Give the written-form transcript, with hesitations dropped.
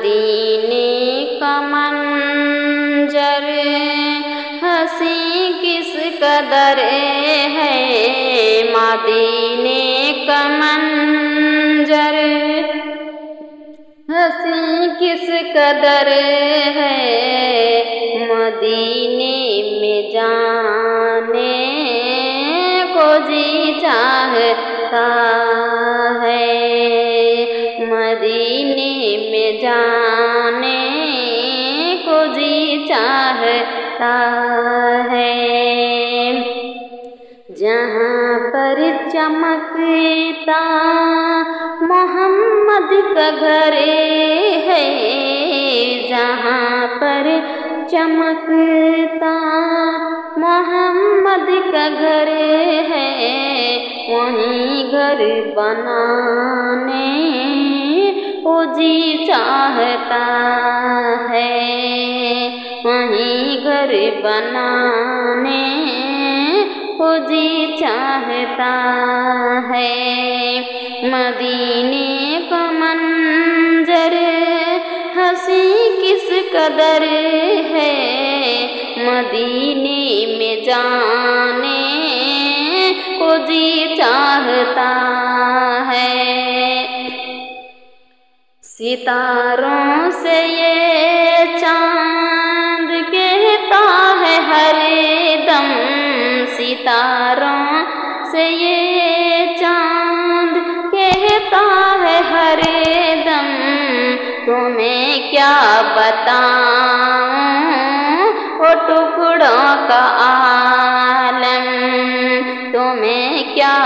مدینے کا منظر ہنسی کس قدر ہے، مدینے کا منظر ہنسی کس قدر ہے، مدینے میں جانے کو جی چاہتا ہے، مدینے میں جانے کو جی چاہتا ہے، جہاں پر چمکتا محمد کا گھر ہے، جہاں پر چمکتا محمد کا گھر ہے، وہیں گھر بنانے کو جی چاہتا ہے، وہیں گھر بنانے کو جی چاہتا ہے، مدینے کا منظر ہنسی کس قدر ہے، مدینے میں جانے کو جی چاہتا ہے، ستاروں سے یہ چاند کہتا ہے ہر دم، ستاروں سے یہ چاند کہتا ہے ہر دم، تمہیں کیا بتاؤں وہ ٹکڑوں کا عالم، تمہیں کیا